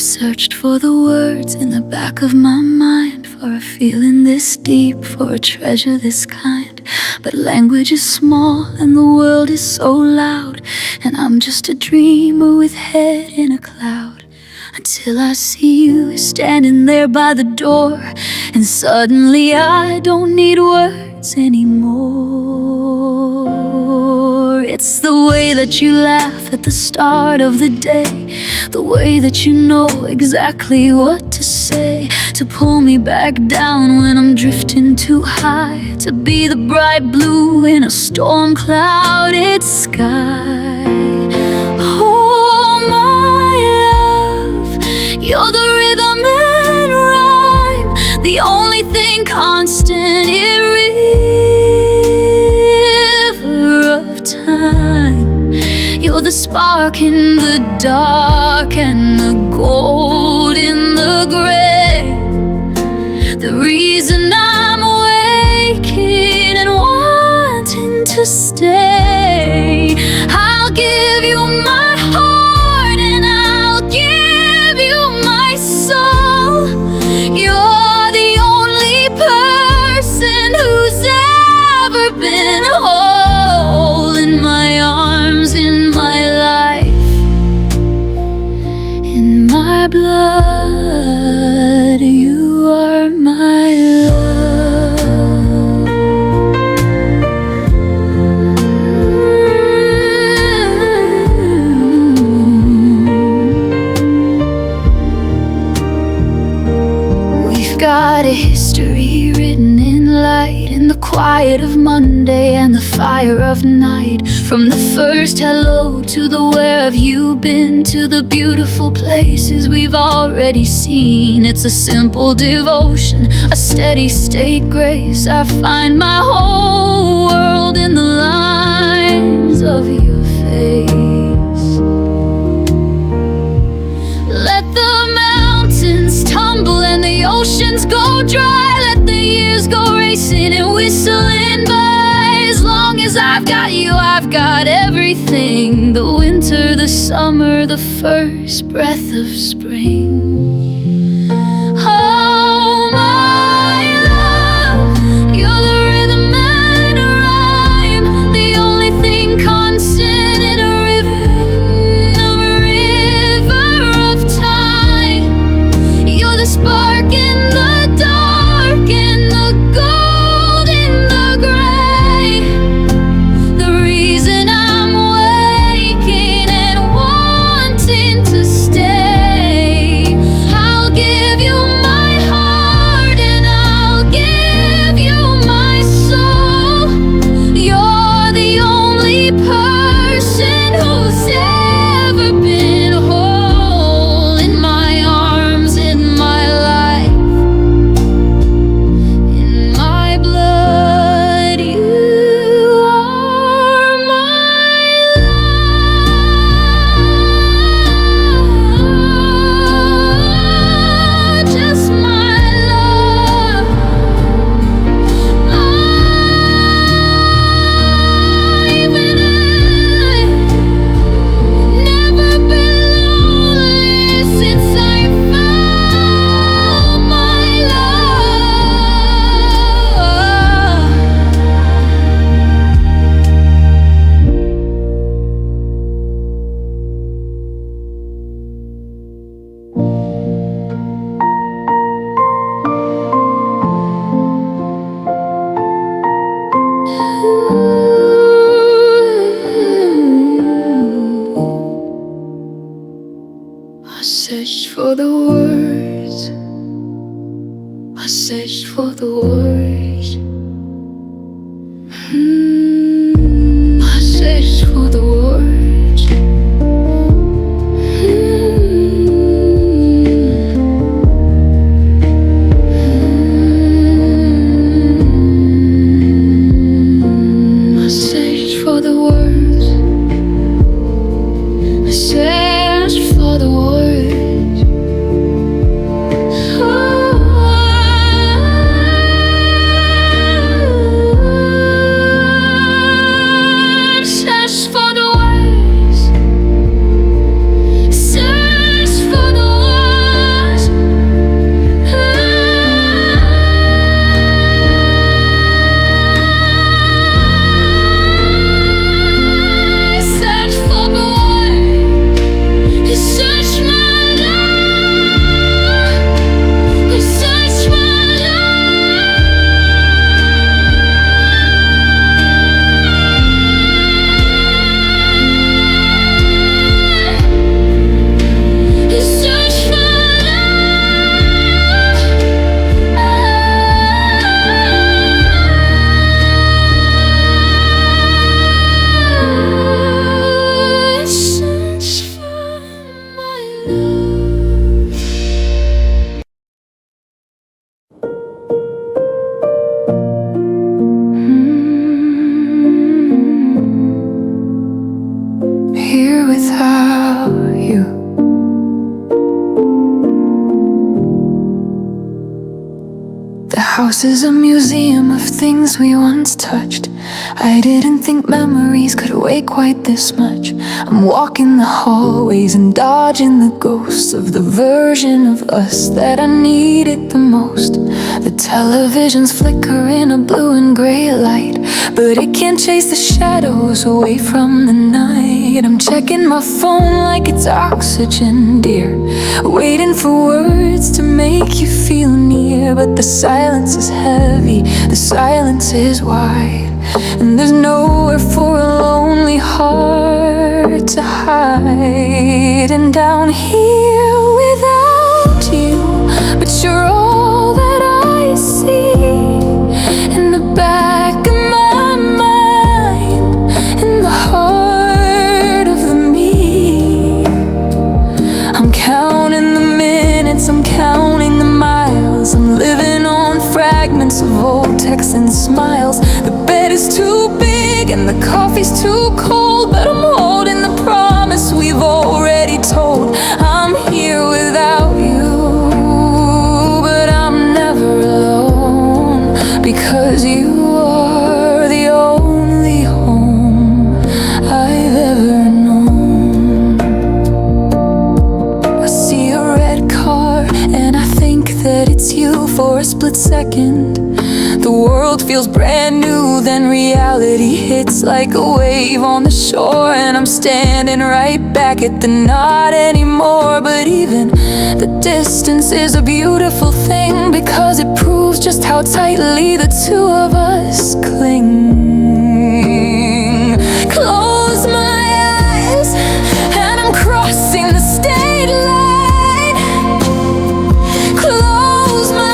I've searched for the words in the back of my mind, for a feeling this deep, for a treasure this kind. But language is small and the world is so loud, and I'm just a dreamer with head in a cloud. Until I see you standing there by the door, and suddenly I don't need words anymore. It's the way that you laugh at the start of the day, the way that you know exactly what to say, to pull me back down when I'm drifting too high, to be the bright blue in a storm-clouded sky. Oh, my love, you're the rhythm and rhyme, the only thing constant in river of time. You're the spark in the dark and the gold in the gray, the reason I'm waking and wanting to stay. I'll give you my heart and I'll give you my soul. You're the only person who's ever been whole in my arms, in my life, in my blood. You are my love. We've got a history written in light, in the quiet of Monday and the fire of night. From the first hello to the where have you been, to the beautiful places we've already seen. It's a simple devotion, a steady state grace. I find my whole world in the lines of your face. Let the mountains tumble and the oceans go dry, let the years go racing and whistling by. As long as I've got you, I've got everything. The winter, the summer, the first breath of spring. Oh, my love, you're the rhythm and rhyme, the only thing constant in a river of time. You're the spark in the dark and the gold in the gray, the reason I'm waking and wanting to stay. I'll give you my heart and I'll give you my soul. You're the only person who's ever been whole in my arms, in my life, in my blood. You are my love, just my love. Even never been lonely since I found my love. I searched for the words, I searched for the words. I searched for the words. I searched for the words. I searched for the words. Oh, house is a museum of things we once touched. I didn't think memories could weigh quite this much. I'm walking the hallways and dodging the ghosts of the version of us that I needed the most. The television's flickering a blue and gray light, but it can't chase the shadows away from the night. I'm checking my phone like it's oxygen, dear, waiting for words to make you feel near. But the silence is heavy, the silence is wide, and there's nowhere for a lonely heart to hide. And down here without you, but you're all that I see in the back of my mind, in the heart of the me. I'm counting the minutes, I'm counting the miles, I'm living on fragments of old texts and smiles. The bed is too big and the coffee's too cold, but I'm holding the promise we've already told. I'm here without you, but I'm never alone, because you are the only home I've ever known. I see a red car and I think that it's you for a split second. The world feels brand new, then reality hits like a wave on the shore, and I'm standing right back at the not anymore. But even the distance is a beautiful thing, because it proves just how tightly the two of us cling. Close my eyes and I'm crossing the state line. Close my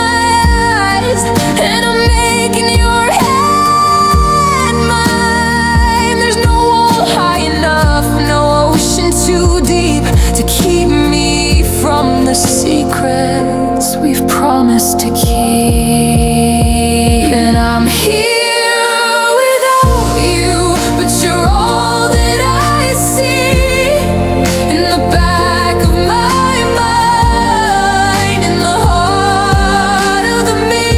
eyes and I'm making your hand mine. There's no wall high enough, no ocean too deep to keep me from the secrets we've promised to keep. And I'm here without you, but you're all that I see in the back of my mind, in the heart of the me.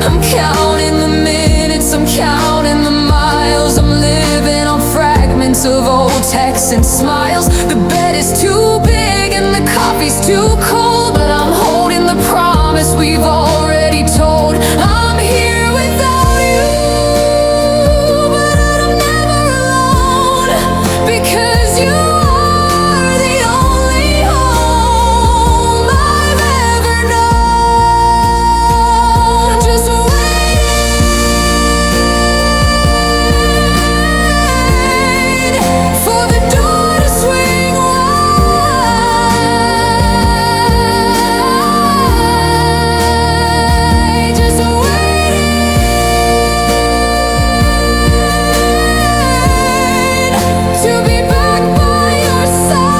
I'm counting the minutes, I'm counting the miles, I'm living on fragments of old texts and smiles. The bed is too big and the coffee's too cold, but I'm holding the promise we've already told. I'm here without you, but I'm never alone, because you are the only home I've ever known. Just wait for the door to swing wide. Just wait to be back by your side.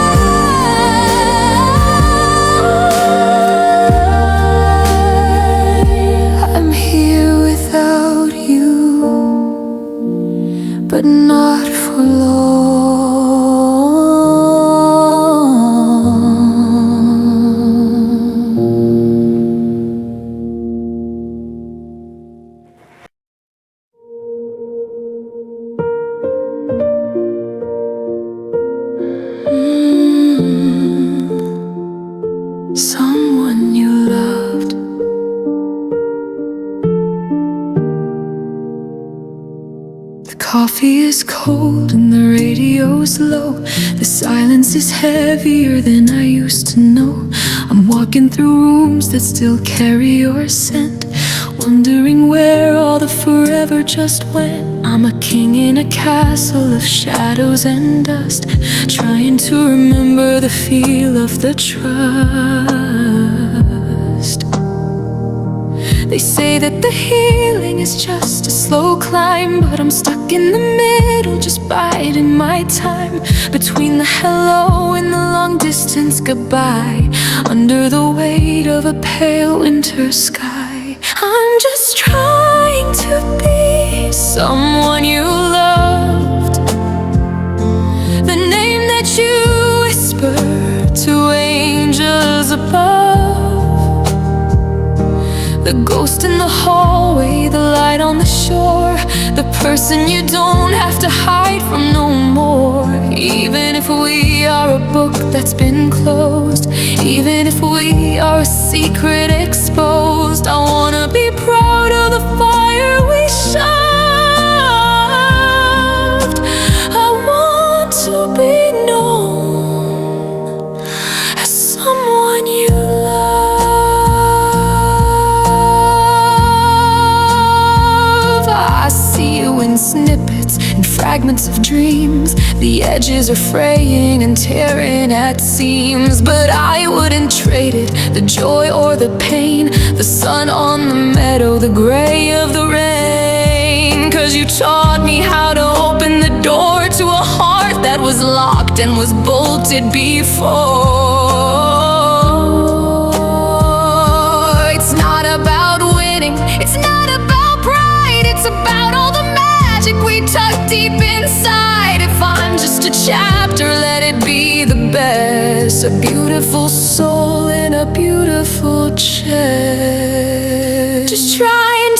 I'm here without you, but not for long. Someone you loved. The coffee is cold and the radio's low. The silence is heavier than I used to know. I'm walking through rooms that still carry your scent, wondering where all the forever just went. I'm a king in a castle of shadows and dust, trying to remember the feel of the trust. They say that the healing is just a slow climb, but I'm stuck in the middle, just biding my time, between the hello and the long distance goodbye, under the weight of a pale winter sky. I'm just trying to be someone you loved, the name that you whisper to angels above. The ghost in the hallway, the light on the shore, the person you don't have to hide from no more. Even if we are a book that's been closed, even if we are a secret exposed, I wanna be proud of the fire we shoved. I want to be known as someone you love. I see you in snippets and fragments of dreams. The edges are fraying and tearing at seams, but I wouldn't trade it, the joy or the pain, the sun on the meadow, the gray of the rain. 'Cause you taught me how to open the door to a heart that was locked and was bolted before. It's not about winning, it's not about pride, it's about all the magic we tuck deep inside. If I'm just a chapter, let it be the best, a beautiful soul in a beautiful chest. Just trying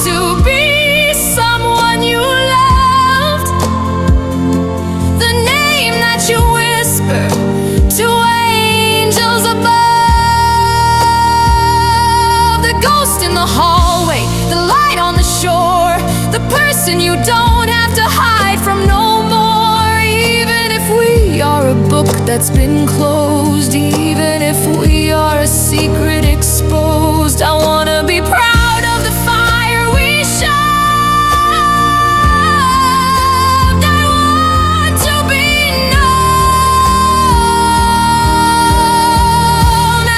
to be someone you loved, the name that you whisper to angels above. The ghost in the hallway, the light on the shore, the person you don't have to hide from no more. Even if we are a book that's been closed, even if we are a secret exposed, I wanna be proud of the fire we shoved. I want to be known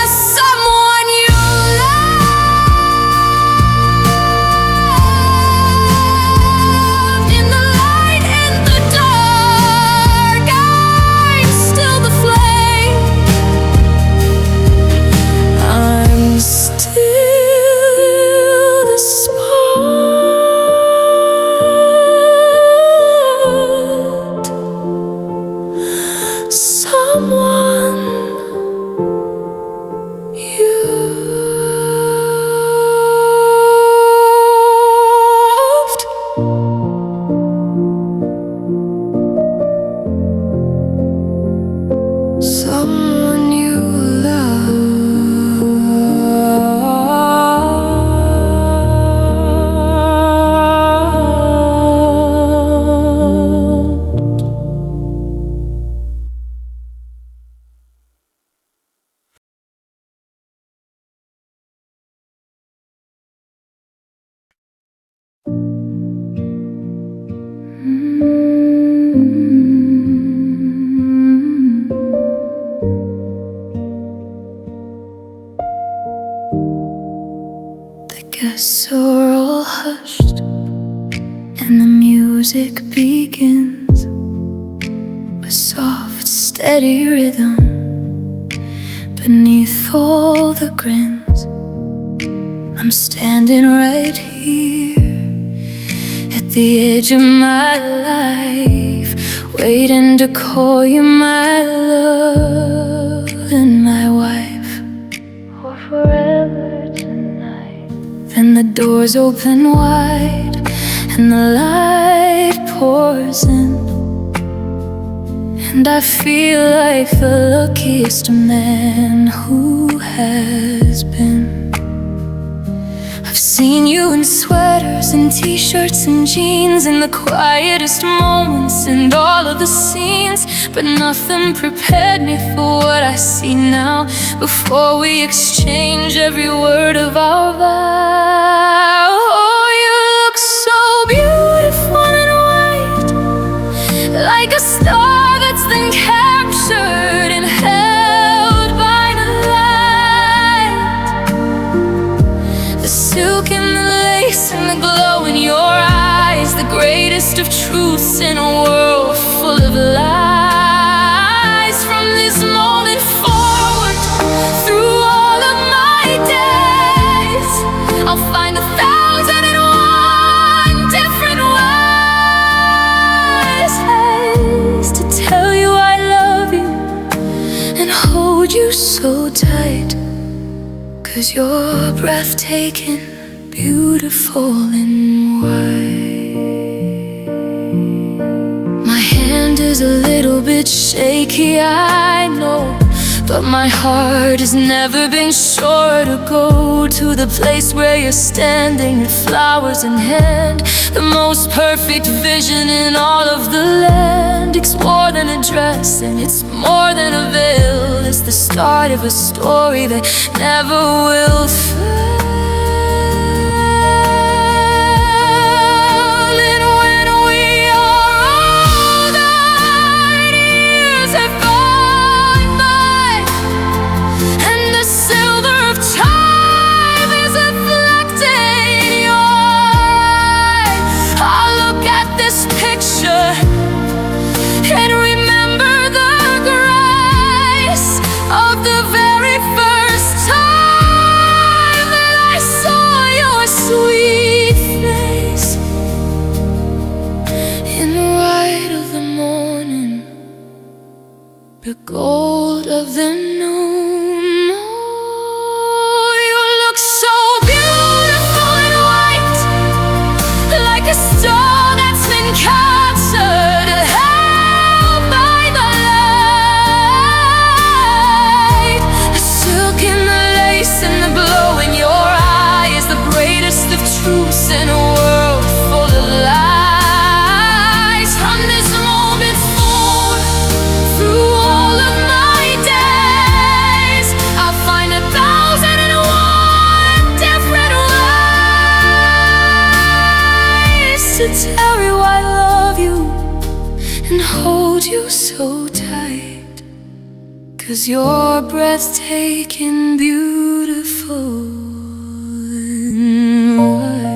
as someone you love. In the light, in the dark, I'm still the flame, I'm still the spot. Someone you loved. Someone you love. The guests are all hushed and the music begins, a soft, steady rhythm beneath all the grins. I'm standing right here at the edge of my life, waiting to call you my love and my wife for forever tonight. Then the doors open wide and the light pours in, and I feel like the luckiest man who has been. I've seen you in sweaters and t-shirts and jeans, in the quietest moments and all of the scenes, but nothing prepared me for what I see now. Before we exchange every word of our vow, oh, you look so beautiful in white, like a star that's been captured and held by the light. The silk and the lace and the glow in your eyes, the greatest of truths in a world full of lies. From this moment forward, through all of my days, I'll find 1,001 different ways to tell you I love you and hold you so tight. 'Cause you're breathtaking, beautiful and white. My hand is a little bit shaky, I know, but my heart has never been sure to go to the place where you're standing with flowers in hand. The most perfect vision in all of the land. It's more than a dress and it's more than a veil. It's the start of a story that never will fail. And when we are older and years have gone by, and the silver of time is reflected in your eye, I'll look at this picture and remember the grace of the very first time that I saw your sweet face. In the light of the morning, the gold of the noon. Oh, you look so beautiful and white, like a stone that's been captured, held by the light. The silk and the lace and the glow in your eye is the greatest of truths in a world full of lies. From this moment forward, through all of my days, I'll find 1,001 different ways to tell you I love you and hold you so tight. 'Cause you're breathtaking, beautiful and white.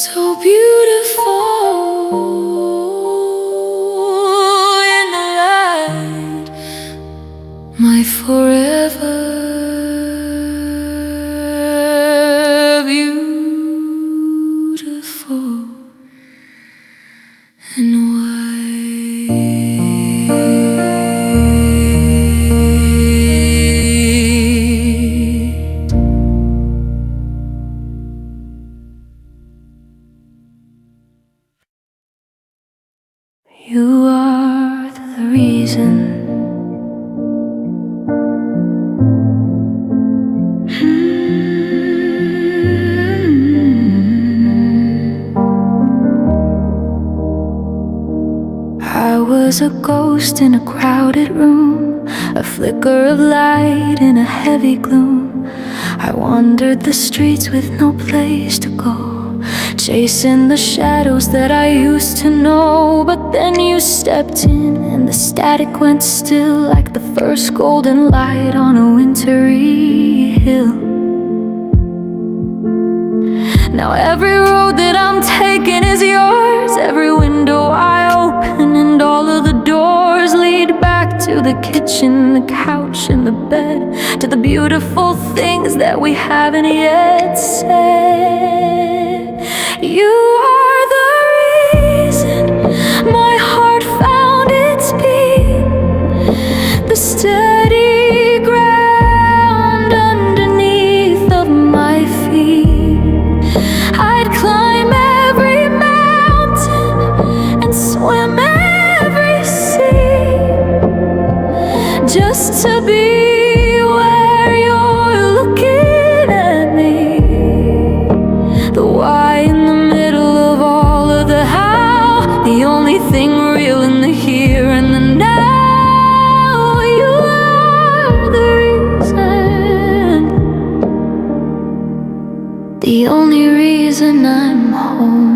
So beautiful in the light, my forever beautiful and white. You are the reason. I was a ghost in a crowded room, a flicker of light in a heavy gloom. I wandered the streets with no place to go, chasing the shadows that I used to know. But then you stepped in and the static went still, like the first golden light on a wintry hill. Now every road that I'm taking is yours, every window I open and all of the doors lead back to the kitchen, the couch and the bed, to the beautiful things that we haven't yet said. You are the reason my heart found its beat, the steady ground underneath of my feet. I'd climb every mountain and swim every sea, just to be where you're looking at me. The why in the middle of all of the how, the only thing real in the here and the now. You are the reason, the only reason I'm home.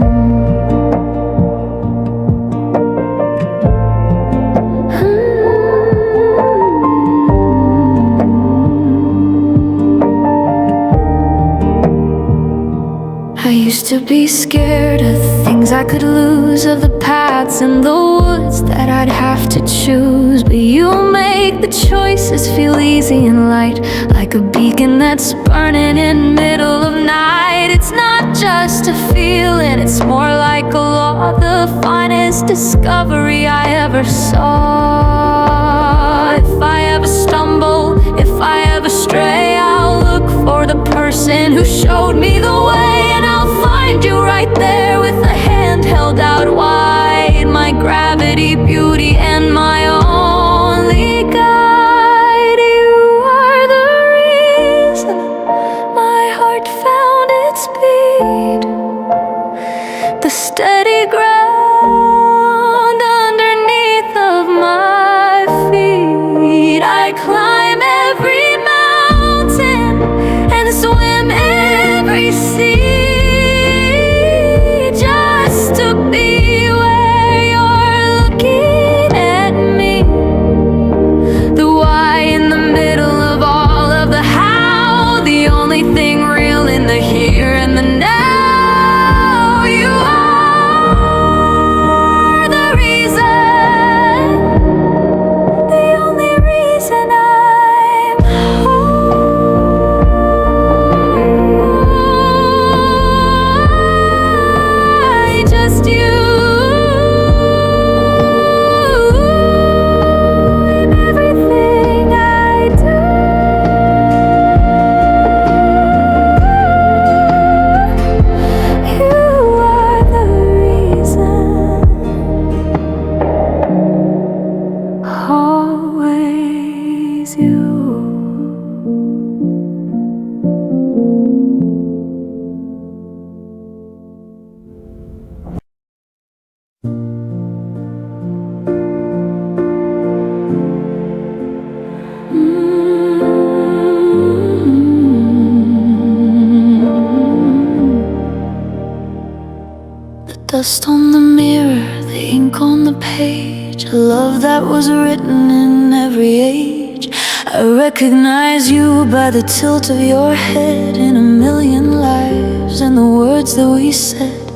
I used to be scared of the things I could lose, of the paths and the woods that I'd have to choose. But you make the choices feel easy and light, like a beacon that's burning in middle of night. It's not just a feeling, it's more like a law, the finest discovery I ever saw. If I who showed me the way, and I'll find you right there with a hand held out wide. My gravity, beauty, and my only guide. You are the reason my heart found its beat, the steady ground underneath of my feet. I climb every mountain and swim every sea, just to be where you're looking at me. The why in the middle of all of the how, the only thing real in the here and the now. You are the reason, the only reason I'm home. Just you in everything I do. You are the reason, always you. The dust on the mirror, the ink on the page, a love that was written in every age. I recognize you by the tilt of your head in a million lives and the words that we said.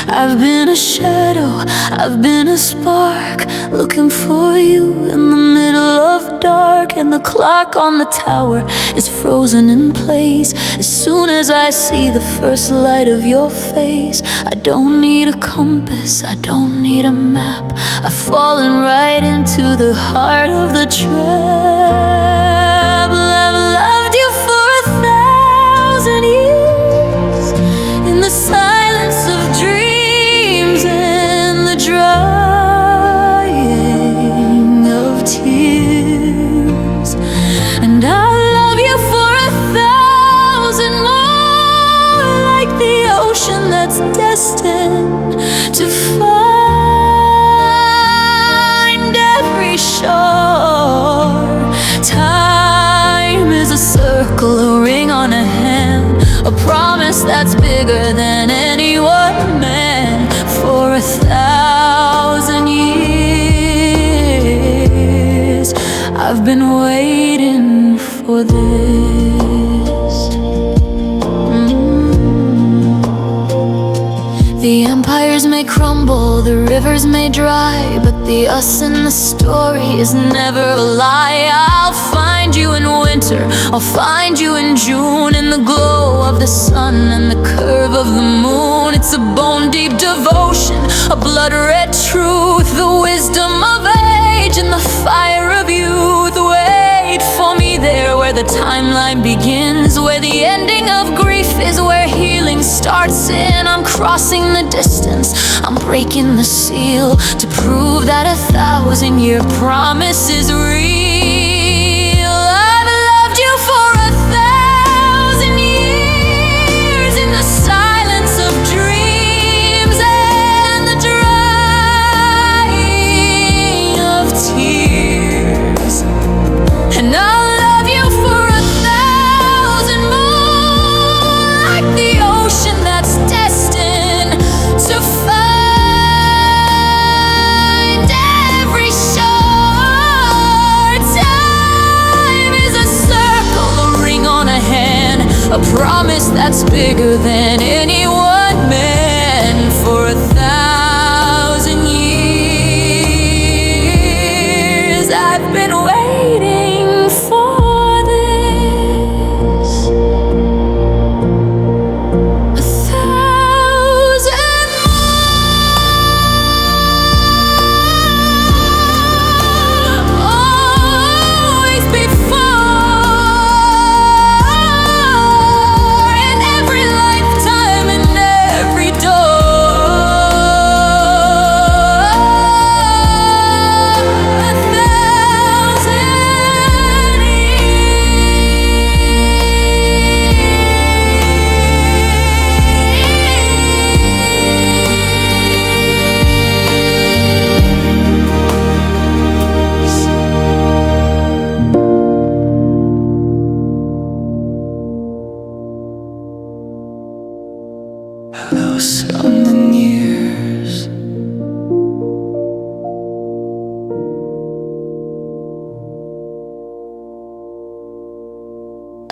I've been a shadow, I've been a spark, looking for you in the middle of dark, and the clock on the tower is frozen in place. As soon as I see the first light of your face, I don't need a compass, I don't need a map. I've fallen right into the heart of the trap. I've loved you for 1,000 years in the silence of dreams and the drying of tears, and I'll love you for 1,000 more, like the ocean that's destined to find every shore. Time is a circle, a ring on a hand, a promise that's bigger than any one man. For 1,000 years I've been waiting for this. The empires may crumble, the rivers may dry, but the us in the story is never a lie. I'll find you in winter, I'll find you in June, in the glow of the sun and the curve of the moon. It's a bone-deep devotion, a blood-red truth, the wisdom of age and the fire of youth. Wait for me there where the timeline begins, where the ending of grief is where healing starts in. I'm crossing the distance, I'm breaking the seal, to prove that 1,000-year promise is real. I've loved you for 1,000 years in the silence of dreams and the drying of tears, and I'll love you for 1,000 more, like the ocean that's destined to find every shore. Time is a circle, a ring on a hand, a promise that's bigger than any one man. For 1,000 years I've been waiting for this. 1,000 always before, and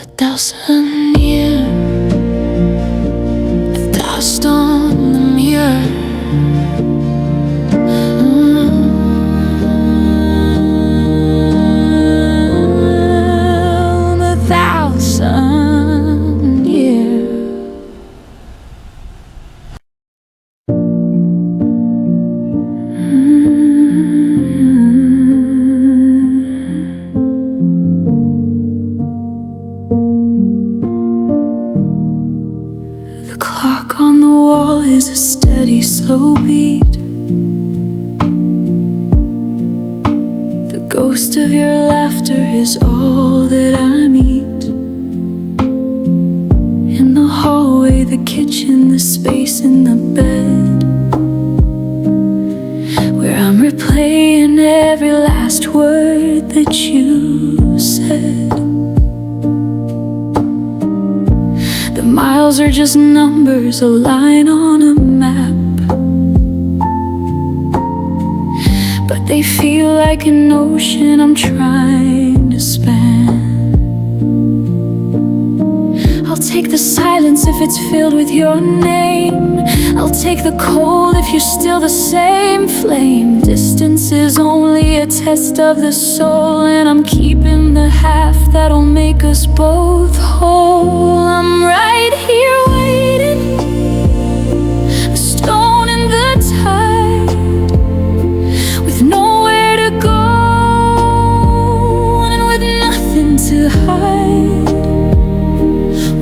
1,000 years, a dust on the mirror. A 1,000 years. The clock on the wall is a steady, slow beat. The ghost of your laughter is all that I meet. In the hallway, the kitchen, the space in the bed, where I'm replaying every last word that you said. The miles are just numbers, a line on a map, but they feel like an ocean I'm trying to span. I'll take the silence if it's filled with your name. I'll take the cold if you're still the same flame. Distance is only a test of the soul, and I'm keeping the half that'll make us both whole. I'm right here waiting, a stone in the tide, with nowhere to go and with nothing to hide.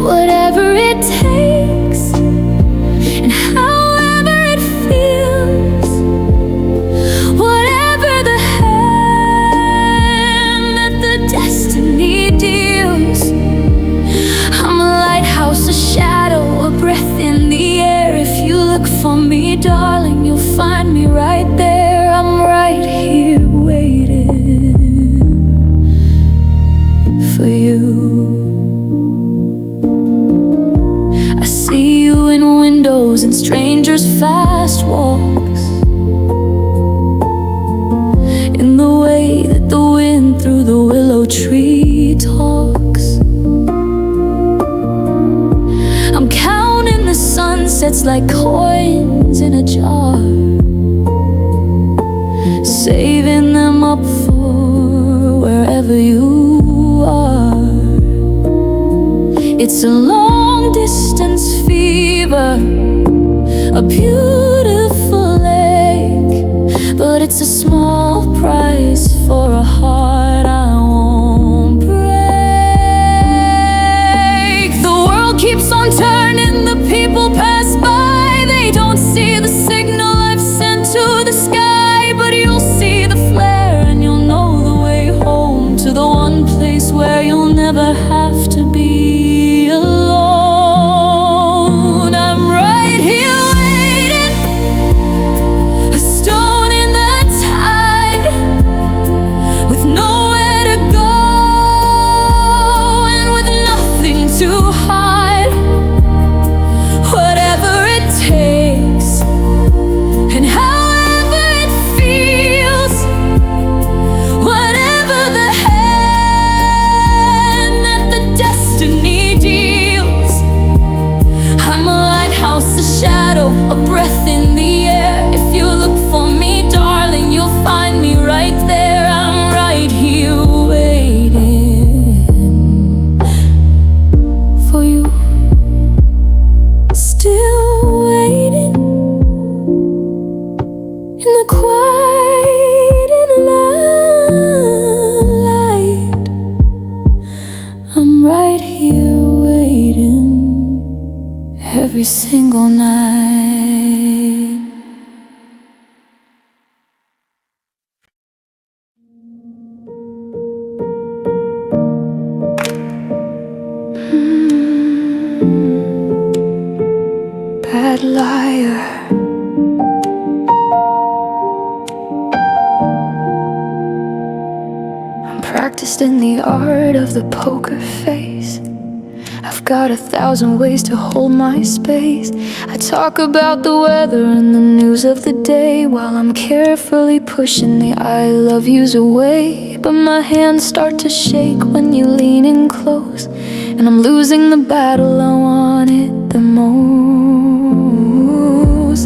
Whatever it takes and however it feels, whatever the hand that the destiny deals. I'm a lighthouse, a shadow, a breath in the air. If you look for me, darling, you'll find me right there. I'm right here waiting for you. I see you in windows and strangers' fast walks, in the way that the wind through the willow tree talks. I'm counting the sunsets like coins in a jar, saving them up for wherever you are. It's a long distance fever, a beautiful ache, but it's a small price for a heart I won't break. The world keeps on turning, the people pass by. They don't see the signal I've sent to the sky, but you'll see the flare and you'll know the way home, to the one place where you'll never have to be alone. I'm right here waiting, a stone in the tide, with nowhere to go and with nothing to hide. Whatever it takes and however it feels, whatever the hand that the destiny deals. I'm a lighthouse, a shadow, a breath in the air. If you look for me, darling, you'll find me right there. I'm right here waiting for you, still waiting in the quiet and light. I'm right here waiting every single night. Bad liar, I'm practiced in the art of the poker face. I've got 1,000 ways to hold my space. I talk about the weather and the news of the day, while I'm carefully pushing the I love yous away. But my hands start to shake when you lean in close, and I'm losing the battle I wanted the most.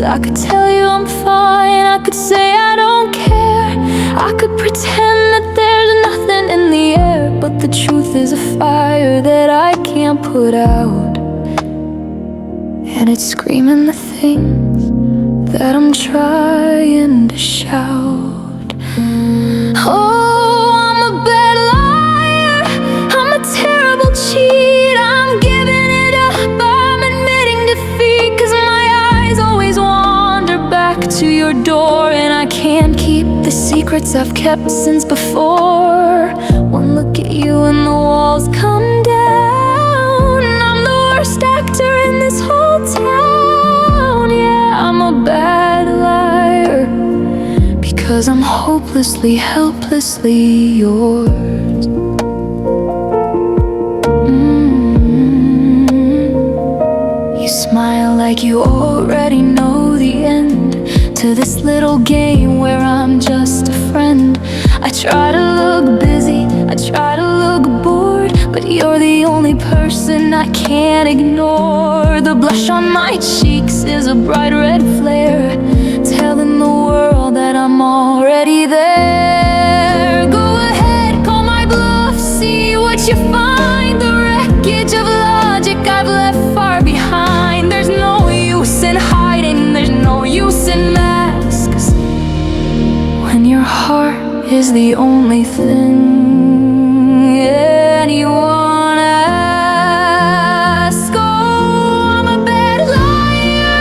I could tell you I'm fine, I could say I don't care, I could pretend that there's nothing in the air, but the truth is a fire that I can't put out, and it's screaming the things that I'm trying to shout. Oh, I'm a bad liar, I'm a terrible cheat, I'm giving it up, I'm admitting defeat, 'cause my eyes always wander back to your door, and I can't keep the secrets I've kept since before. One look at you and the walls come down. I'm the worst actor in this whole town. Yeah, I'm a bad liar, because I'm hopelessly, helplessly yours. You smile like you already know the end to this little game where I'm just a friend. I try to look busy, I try to look bored, but you're the only person I can't ignore. The blush on my cheeks is a bright red flare, telling the world that I'm already there. Go ahead, call my bluff, see what you find. The wreckage of logic I've left far behind. There's no use in hiding, there's no use in masks, when your heart is the only thing anyone asks. Oh, I'm a bad liar,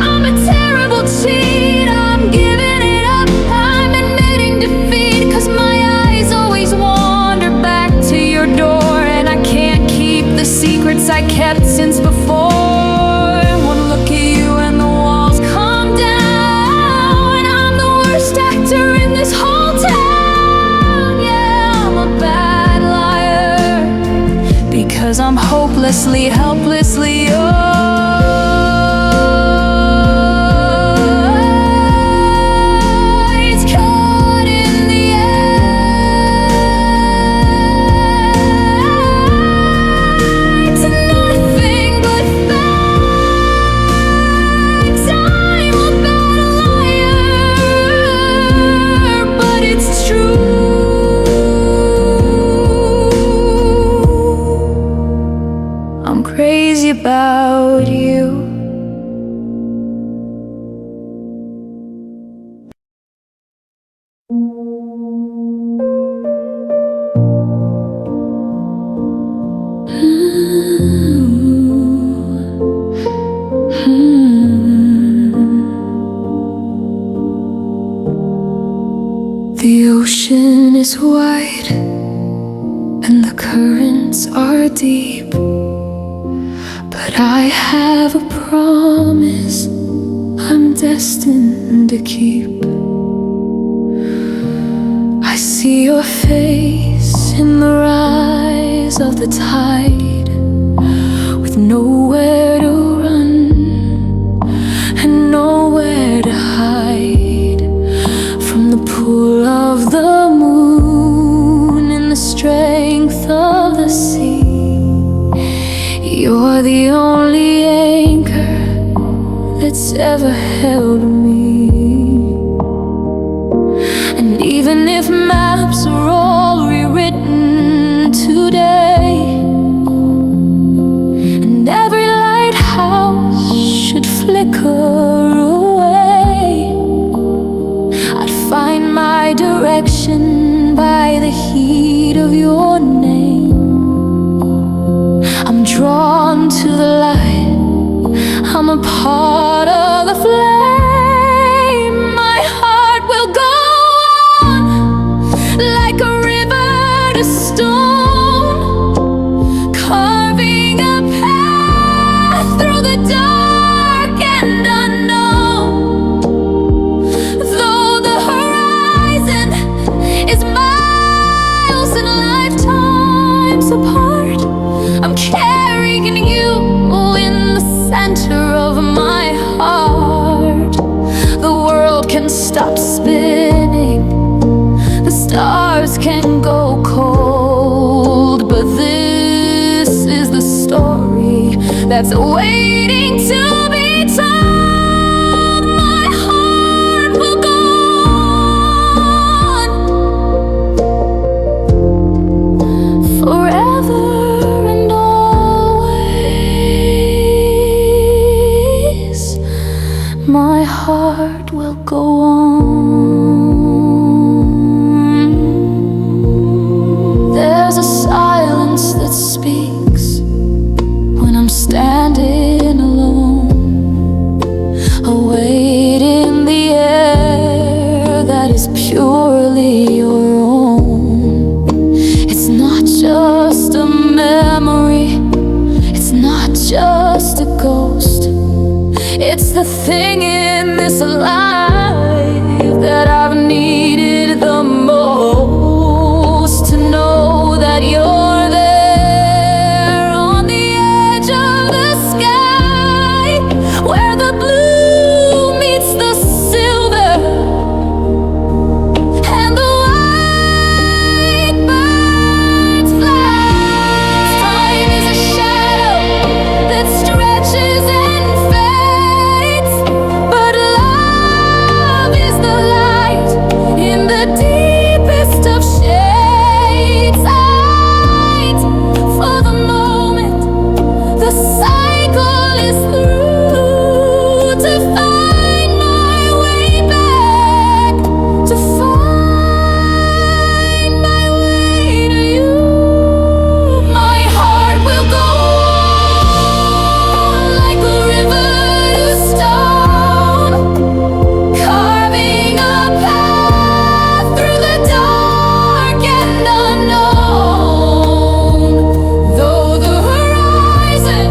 I'm a terrible cheat, I'm giving it up, I'm admitting defeat, 'cause my eyes always wander back to your door, and I can't keep the secrets I kept since before. One look at you and the walls come down. I'm the worst actor in this whole town. Yeah, I'm a bad liar, because I'm hopelessly, helplessly yours. Caught in the act, nothing but facts. I'm a bad liar, but it's true. I'm crazy about you. The ocean is wide and the currents are deep, but I have a promise I'm destined to keep. I see your face in the rise of the tide, with nowhere to run and nowhere to hide from the pull of the moon and the strength of the sea. You're the only anchor that's ever held me. And even if maps are all rewritten today, and every lighthouse should flicker away, I'd find my direction by the heat of your name. I'm drawn to the light, I'm a part of the flame. My heart will go on like a river to stone, carving a path through the dark and unknown. Though the horizon is miles and lifetimes apart, I'm carrying you in the center of my heart. that's waiting to be told. My heart will go on forever and always. My heart will go on. There's a silence that speaks when I'm standing alone, a weight in the air that is purely your own. It's not just a memory, it's not just a ghost. It's the thing in this life that I've needed the most, to know that you're there on the edge of the sky, where the blue meets the silver and the white birds fly. Time is a shadow that stretches and fades, but love is the light in the deepest of shades. Light for the moment the cycle is through, to find my way back, to find my way to you. My heart will go on like a river to stone, carving a path through the dark and unknown. Though the horizon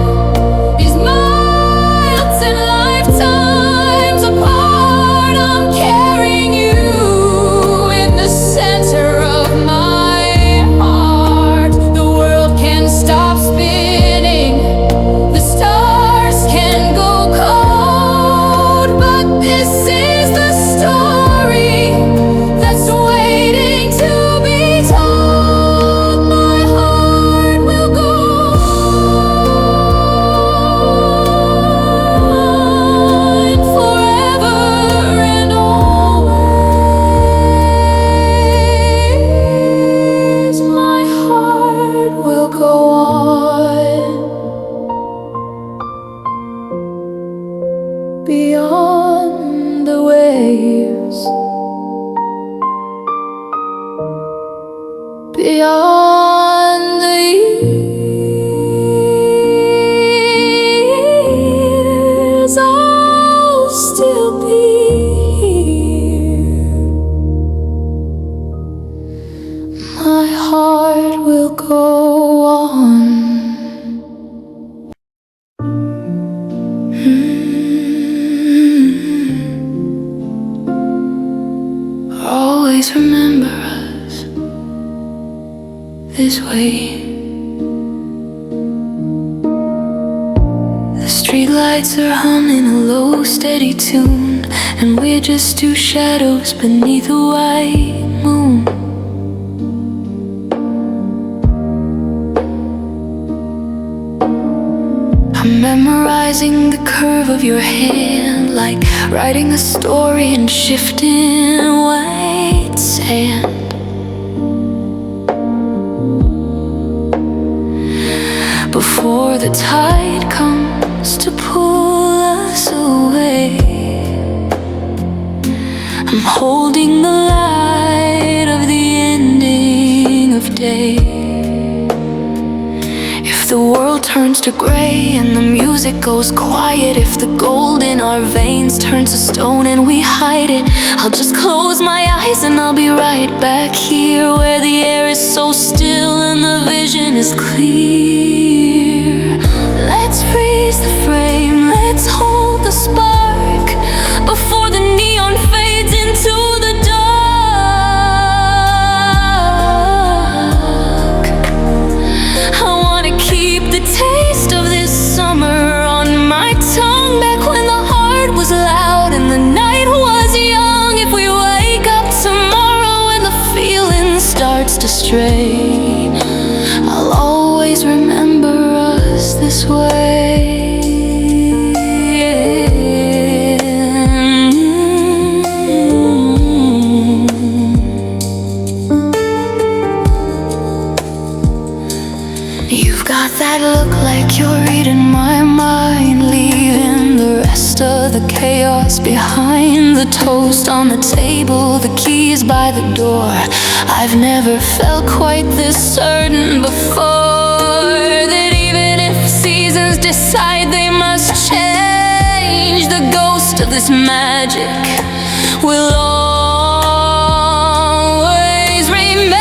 is miles and lifetimes apart, I'm carrying you in the center of my heart. The world can stop spinning, the stars can go cold, but this is the story that's waiting to be told. My heart will go on forever and always. My heart will go on beyond the waves, beyond the years. I'll still be here. My heart will go on. Always remember us this way. The streetlights are humming a low, steady tune, and we're just two shadows beneath a white moon. I'm memorizing the curve of your hand, like writing a story in shifting white sand. Before the tide comes to pull us away, I'm holding the light of the ending of day. If the world turns to gray and the music goes quiet, if the gold in our veins turns to stone and we hide it, I'll just close my eyes and I'll be right back here, where the air is so still and the vision is clear. Let's freeze the frame, let's hold the spark before the neon fades into the dark. I wanna keep the taste of this summer on my tongue, back when the heart was loud and the night was young. If we wake up tomorrow and the feeling starts to stray, I'll always remember us this way. chaos behind the toast on the table, the keys by the door. I've never felt quite this certain before, that even if seasons decide they must change, the ghost of this magic will always remain.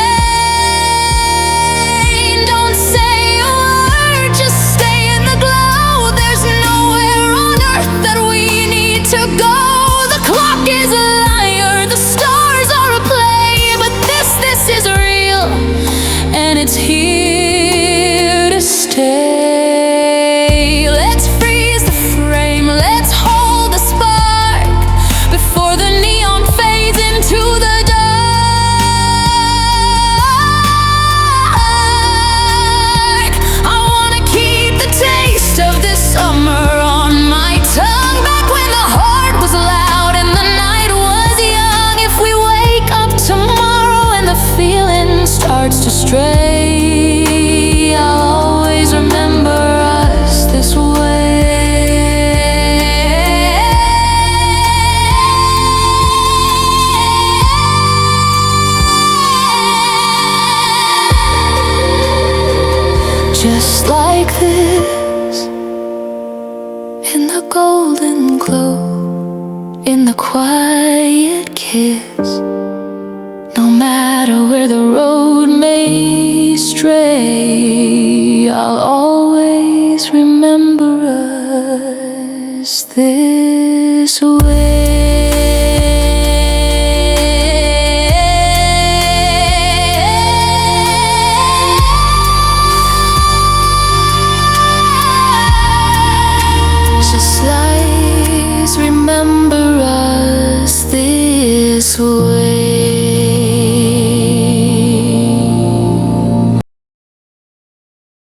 Don't say a word, just stay in the glow. There's nowhere on earth that we need to go. The clock is a liar, the stars are a play, but this is real, and it's here to stay. Let's freeze the frame, let's hold the spark before the neon fades into the dark. I wanna keep the taste of this summer on my tongue, back when the heart was loud and the night was young. If we wake up tomorrow and the feeling starts to stray, I'll always remember us this way. Just like this, in the golden glow, in the quiet kiss. No matter where the road may stray, I'll always remember us this way. Just like remember us this way.